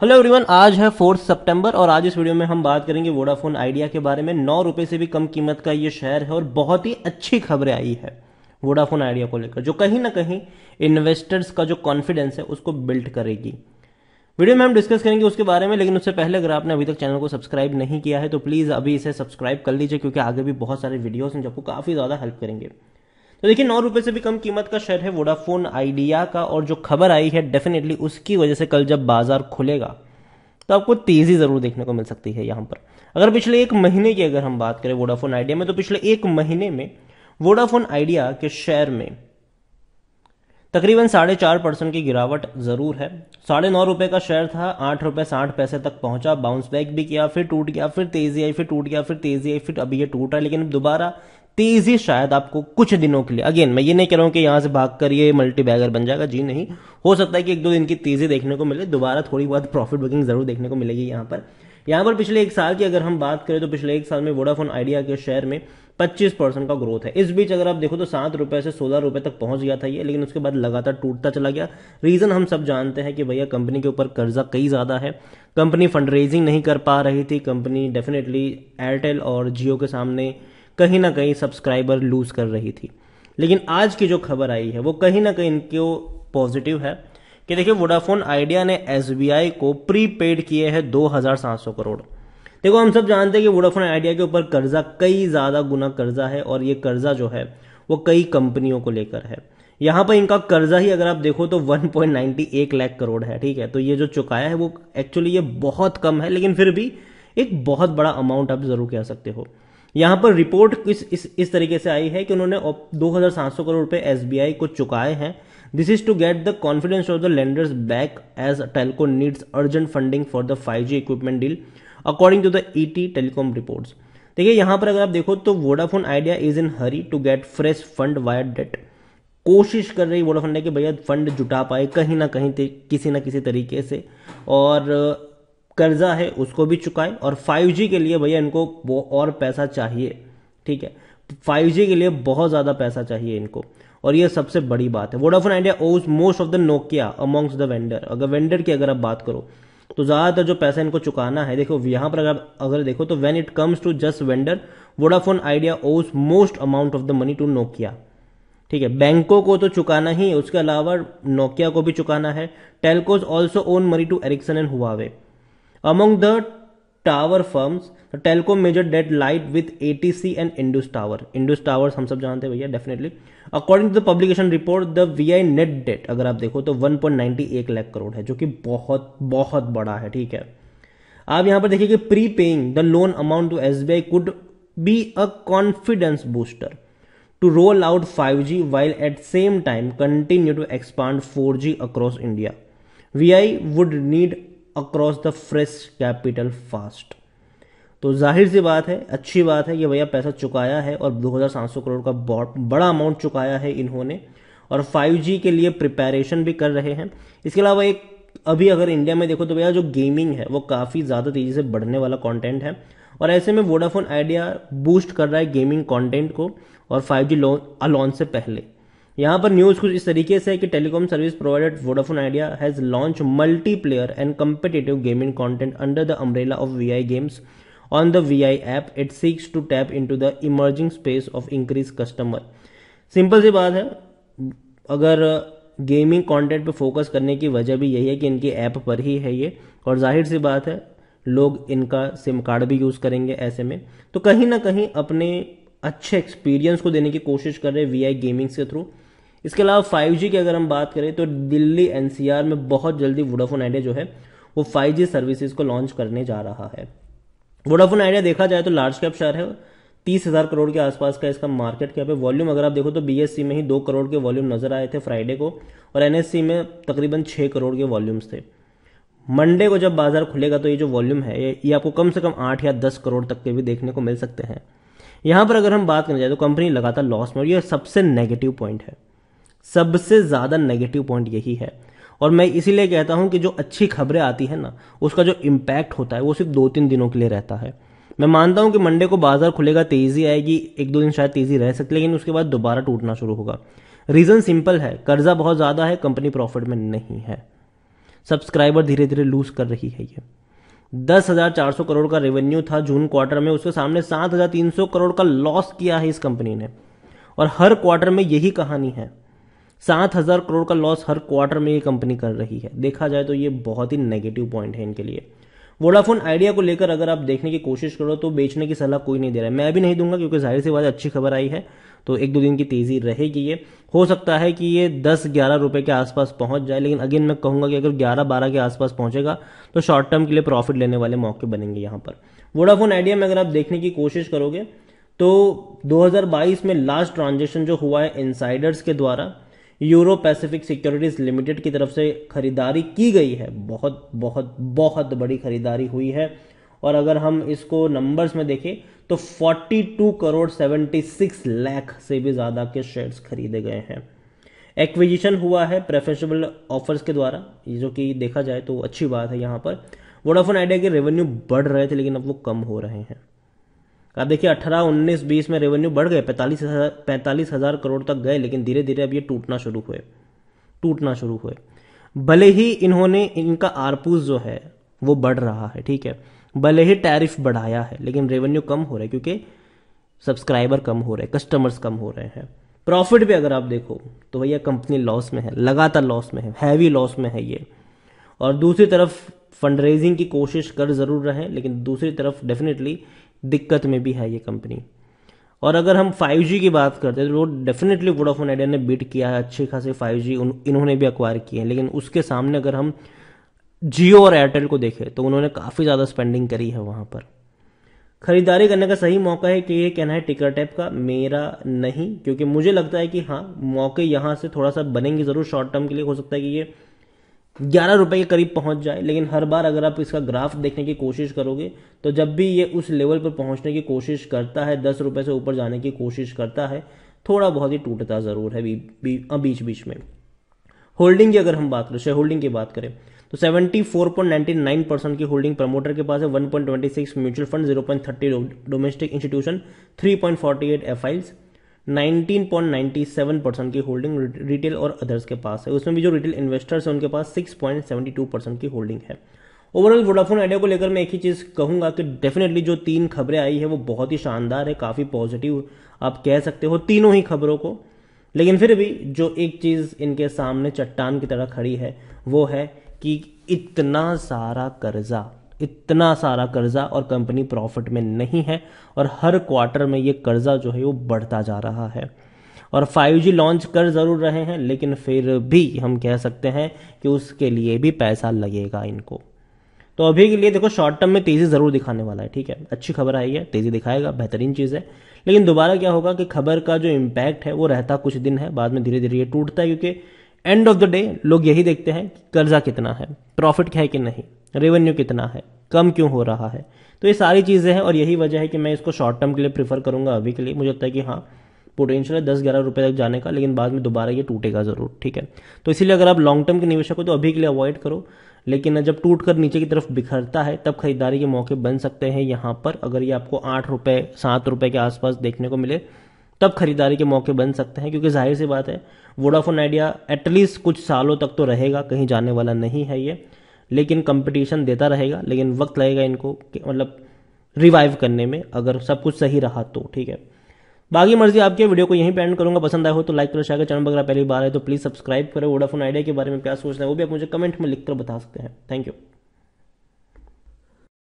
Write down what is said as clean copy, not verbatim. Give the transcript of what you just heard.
Hello everyone, आज है 4 सितंबर और आज इस वीडियो में हम बात करेंगे वोडाफोन आइडिया के बारे में। 9 रुपए से भी कम कीमत का ये शेयर है और बहुत ही अच्छी खबरें आई है वोडाफोन आइडिया को लेकर, जो कहीं ना कहीं इन्वेस्टर्स का जो कॉन्फिडेंस है उसको बिल्ड करेगी। वीडियो में हम डिस्कस करेंगे उसके बारे में, लेकिन उससे पहले अगर आपने अभी तक चैनल को सब्सक्राइब नहीं किया है तो प्लीज अभी इसे सब्सक्राइब कर लीजिए, क्योंकि आगे भी बहुत सारे वीडियोस हैं जो आपको काफी ज्यादा हेल्प करेंगे। तो देखिए, 9 रुपए से भी कम कीमत का शेयर है वोडाफोन आइडिया का, और जो खबर आई है डेफिनेटली उसकी वजह से कल जब बाजार खुलेगा तो आपको तेजी जरूर देखने को मिल सकती है। यहां पर अगर पिछले एक महीने की अगर हम बात करें वोडाफोन आइडिया में, तो पिछले एक महीने में वोडाफोन आइडिया के शेयर में तकरीबन 4.5% की गिरावट जरूर है। 9.5 रुपए का शेयर था, 8 रुपए 60 पैसे तक पहुंचा, बाउंस बैक भी किया, फिर टूट गया, फिर तेजी आई, फिर टूट गया, फिर तेजी आई, फिर अभी ये टूट रहा है। लेकिन दोबारा तेजी शायद आपको कुछ दिनों के लिए, अगेन मैं ये नहीं कह रहा हूं कि यहां से भागकर ये मल्टी बैगर बन जाएगा, जी नहीं, हो सकता है कि 1-2 दिन की तेजी देखने को मिले, दोबारा थोड़ी बहुत प्रॉफिट बुकिंग जरूर देखने को मिलेगी। यहां पर पिछले एक साल की अगर हम बात करें तो पिछले एक साल में वोडाफोन आइडिया के शेयर में 25% का ग्रोथ है। इस बीच अगर आप देखो तो 7 रुपए से 16 रुपए तक पहुंच गया था ये, लेकिन उसके बाद लगातार टूटता चला गया। रीजन हम सब जानते हैं कि भैया कंपनी के ऊपर कर्जा कई ज्यादा है, कंपनी फंड रेजिंग नहीं कर पा रही थी, कंपनी डेफिनेटली एयरटेल और जियो के सामने कहीं ना कहीं सब्सक्राइबर लूज कर रही थी। लेकिन आज की जो खबर आई है वो कहीं ना कहीं इनको पॉजिटिव है कि देखिए, वोडाफोन आइडिया ने एसबीआई को प्रीपेड किए हैं 2700 करोड़। देखो, हम सब जानते हैं कि वोडाफोन आइडिया के ऊपर कर्जा कई ज्यादा गुना कर्जा है, और ये कर्जा जो है वो कई कंपनियों को लेकर है। यहां पर इनका कर्जा ही अगर आप देखो तो 1.91 लाख करोड़ है, ठीक है। तो ये जो चुकाया है वो एक्चुअली ये बहुत कम है, लेकिन फिर भी एक बहुत बड़ा अमाउंट आप जरूर कह सकते हो। यहां पर रिपोर्ट इस तरीके से आई है कि उन्होंने 2700 करोड़ रुपए एसबीआई को चुकाए हैं। This is to get the confidence of the lenders back as telco needs urgent funding for the 5G equipment deal, according to the ET telecom reports. देखिए, यहां पर अगर आप देखो तो Vodafone Idea is in hurry to get fresh fund via debt. कोशिश कर रही वोडाफोन आइडिया कि भैया फंड जुटा पाए कहीं ना कहीं किसी ना किसी तरीके से, और कर्जा है उसको भी चुकाए, और 5G के लिए भैया इनको और पैसा चाहिए, ठीक है। 5G के लिए बहुत ज्यादा पैसा चाहिए इनको, और ये सबसे बड़ी बात है। Vodafone Idea owes most of the Nokia amongst the vendor. अगर वेंडर की अगर आप बात करो तो ज्यादातर जो पैसा इनको चुकाना है, देखो यहां पर अगर देखो तो when it comes to just vendor, Vodafone Idea owes most amount of the money to Nokia, ठीक है। बैंकों को तो चुकाना ही है, उसके अलावा नोकिया को भी चुकाना है। Telcos also owe money to Ericsson and Huawei. Among the tower firms, the telecom major debt lied with ATC and Indus Tower. Indus Towers हम सब जानते हैं भैया definitely. According to the publication report, the VI net debt अगर आप देखो तो 1.91 लाख करोड़ है, जो कि बहुत बहुत बड़ा है, ठीक है। आप यहां पर देखिए कि prepaying the loan amount to SBI could be a confidence booster to roll out 5G while at same time continue to expand 4G across India. VI would need across the fresh capital fast. तो जाहिर सी बात है, अच्छी बात है कि भैया पैसा चुकाया है, और 2700 करोड़ का बहुत बड़ा अमाउंट चुकाया है इन्होंने, और 5G के लिए प्रिपरेशन भी कर रहे हैं। इसके अलावा एक अभी अगर इंडिया में देखो तो भैया जो गेमिंग है वो काफी ज्यादा तेजी से बढ़ने वाला कंटेंट है, और ऐसे में वोडाफोन आइडिया बूस्ट कर रहा है गेमिंग कंटेंट को, और 5G लॉन्च से पहले। यहां पर न्यूज कुछ इस तरीके से है कि telecom service provider Vodafone Idea has launch multiplayer and competitive gaming content under the umbrella of Vi games on the Vi app. It seeks to tap into the emerging space of increase customer. Simple सी बात है, अगर gaming content पे focus करने की वजह भी यही है कि इनकी ऐप पर ही है ये, और जाहिर सी बात है लोग इनका सिम कार्ड भी यूज करेंगे ऐसे में, तो कहीं ना कहीं अपने अच्छे एक्सपीरियंस को देने की कोशिश कर रहे हैं वीआई गेमिंग के थ्रू। इसके अलावा 5G की अगर हम बात करें तो दिल्ली एनसीआर में बहुत जल्दी वोडाफोन आइडिया जो है वो 5G सर्विसेज को लॉन्च करने जा रहा है। वोडाफोन आइडिया देखा जाए तो लार्ज कैप शेयर है, 30,000 करोड़ के आसपास का इसका मार्केट कैप है। वॉल्यूम अगर आप देखो तो बीएससी में ही 2 करोड़ के वॉल्यूम नजर आए थे फ्राइडे को, और एनएससी में तकरीबन 6 करोड़ के वॉल्यूम्स थे। मंडे को जब बाजार खुलेगा तो ये जो वॉल्यूम है ये आपको कम से कम 8 या 10 करोड़ तक के भी देखने को मिल सकते हैं। यहां पर अगर हम बात करने जाए तो कंपनी लगातार लॉस में, और यह सबसे नेगेटिव पॉइंट है, सबसे ज्यादा नेगेटिव पॉइंट यही है। और मैं इसीलिए कहता हूं कि जो अच्छी खबरें आती है ना, उसका जो इंपैक्ट होता है वो सिर्फ 2-3 दिनों के लिए रहता है। मैं मानता हूं कि मंडे को बाजार खुलेगा, तेजी आएगी, 1-2 दिन शायद तेजी रह सकती है, लेकिन उसके बाद दोबारा टूटना शुरू होगा। रीजन सिंपल है, कर्जा बहुत ज्यादा है, कंपनी प्रॉफिट में नहीं है। सब्सक्राइबर धीरे धीरे लूज कर रही है ये। 10,400 करोड़ का रेवेन्यू था जून क्वार्टर में, उसके सामने 7,300 करोड़ का लॉस किया है इस कंपनी ने। और हर क्वार्टर में यही कहानी है, 7,000 करोड़ का लॉस हर क्वार्टर में ये कंपनी कर रही है। देखा जाए तो ये बहुत ही नेगेटिव पॉइंट है इनके लिए। वोडाफोन आइडिया को लेकर अगर आप देखने की कोशिश करो तो बेचने की सलाह कोई नहीं दे रहा है, मैं भी नहीं दूंगा, क्योंकि जाहिर सी बात अच्छी खबर आई है तो 1-2 दिन की तेजी रहेगी। ये हो सकता है कि ये 10-11 रुपए के आसपास पहुंच जाए, लेकिन अगेन मैं कहूंगा कि अगर 11-12 के आसपास पहुंचेगा तो शॉर्ट टर्म के लिए प्रॉफिट लेने वाले मौके बनेंगे यहां पर। वोडाफोन आइडिया में अगर आप देखने की कोशिश करोगे तो 2022 में लास्ट ट्रांजेक्शन जो हुआ है इनसाइडर्स के द्वारा यूरो पैसिफिक सिक्योरिटीज लिमिटेड की तरफ से खरीदारी की गई है, बहुत बहुत बहुत बड़ी खरीदारी हुई है। और अगर हम इसको नंबर्स में देखें तो 42 करोड़ 76 लाख से भी ज्यादा के शेयर्स खरीदे गए हैं। एक्विजिशन हुआ है प्रेफरेंशियल ऑफर्स के द्वारा, जो कि देखा जाए तो अच्छी बात है। यहां पर वोडाफोन आइडिया के रेवेन्यू बढ़ रहे थे लेकिन अब वो कम हो रहे हैं। आप देखिए 18, 19, 20 में रेवेन्यू बढ़ गए, 45,000 करोड़ तक गए, लेकिन धीरे धीरे अब ये टूटना शुरू हुए। भले ही इनका आरपूस जो है वो बढ़ रहा है, ठीक है, भले ही टैरिफ बढ़ाया है, लेकिन रेवेन्यू कम हो रहा है क्योंकि सब्सक्राइबर कम हो रहे हैं, कस्टमर्स कम हो रहे हैं। प्रॉफिट भी अगर आप देखो तो भैया कंपनी लॉस में है, लगातार लॉस में है, हैवी लॉस में है ये। और दूसरी तरफ फंड रेजिंग की कोशिश कर जरूर रहे हैं, लेकिन दूसरी तरफ डेफिनेटली दिक्कत में भी है ये कंपनी। और अगर हम 5G की बात करते हैं तो डेफिनेटली वोडाफोन आइडिया ने बीट किया है, अच्छे खासे 5G इन्होंने भी अक्वायर किए हैं, लेकिन उसके सामने अगर हम जियो और एयरटेल को देखें तो उन्होंने काफी ज्यादा स्पेंडिंग करी है वहां पर। खरीदारी करने का सही मौका है कि ये कहना है टिकर टैप का, मेरा नहीं, क्योंकि मुझे लगता है कि हाँ मौके यहां से थोड़ा सा बनेंगे जरूर शॉर्ट टर्म के लिए। हो सकता है कि ये 11 रुपए के करीब पहुंच जाए, लेकिन हर बार अगर आप इसका ग्राफ देखने की कोशिश करोगे तो जब भी ये उस लेवल पर पहुंचने की कोशिश करता है, 10 रुपए से ऊपर जाने की कोशिश करता है, थोड़ा बहुत ही टूटता जरूर है बीच बीच में। होल्डिंग की अगर हम बात करें, शेयर होल्डिंग की बात करें तो 74.99% की होल्डिंग प्रमोटर के पास है, 1.26 mutual fund, 0.30 domestic institution, 3.48 FIIs, 19.97% की होल्डिंग रिटेल और अदर्स के पास है। उसमें भी जो रिटेल इन्वेस्टर्स हैं उनके पास 6.72% की होल्डिंग है। ओवरऑल वोडाफोन आइडिया को लेकर मैं एक ही चीज कहूंगा कि डेफिनेटली जो 3 खबरें आई है वो बहुत ही शानदार है, काफी पॉजिटिव आप कह सकते हो तीनों ही खबरों को। लेकिन फिर भी जो एक चीज इनके सामने चट्टान की तरह खड़ी है वो है कि इतना सारा कर्जा और कंपनी प्रॉफिट में नहीं है, और हर क्वार्टर में ये कर्जा जो है वो बढ़ता जा रहा है। और 5G लॉन्च कर जरूर रहे हैं, लेकिन फिर भी हम कह सकते हैं कि उसके लिए भी पैसा लगेगा इनको। तो अभी के लिए देखो शॉर्ट टर्म में तेजी जरूर दिखाने वाला है, ठीक है, अच्छी खबर आई है, तेजी दिखाएगा, बेहतरीन चीज है। लेकिन दोबारा क्या होगा कि खबर का जो इम्पैक्ट है वो रहता कुछ दिन है, बाद में धीरे धीरे ये टूटता है, क्योंकि एंड ऑफ द डे लोग यही देखते हैं कि कर्जा कितना है, प्रॉफिट है कि नहीं, रेवेन्यू कितना है, कम क्यों हो रहा है। तो ये सारी चीजें हैं और यही वजह है कि मैं इसको शॉर्ट टर्म के लिए प्रीफर करूंगा। अभी के लिए मुझे लगता है कि हाँ पोटेंशियल है 10-11 रुपए तक जाने का, लेकिन बाद में दोबारा ये टूटेगा जरूर, ठीक है। तो इसीलिए अगर आप लॉन्ग टर्म के निवेशक हो तो अभी के लिए अवॉइड करो, लेकिन जब टूट कर नीचे की तरफ बिखरता है तब खरीदारी के मौके बन सकते हैं यहां पर। अगर ये आपको 8 रुपए 7 रुपए के आसपास देखने को मिले तब खरीदारी के मौके बन सकते हैं, क्योंकि जाहिर सी बात है वोडाफोन आइडिया एटलीस्ट कुछ सालों तक तो रहेगा, कहीं जाने वाला नहीं है ये, लेकिन कंपटीशन देता रहेगा, लेकिन वक्त लगेगा इनको मतलब रिवाइव करने में, अगर सब कुछ सही रहा तो, ठीक है। बाकी मर्जी आपकी, वीडियो को यहीं पे एंड करूंगा। पसंद आया हो तो लाइक करो, शेयर करो, चैनल पर अगर पहली बार है तो प्लीज सब्सक्राइब करो। वोडाफोन आइडिया के बारे में क्या सोचना है वो भी आप मुझे कमेंट में लिखकर बता सकते हैं। Thank you.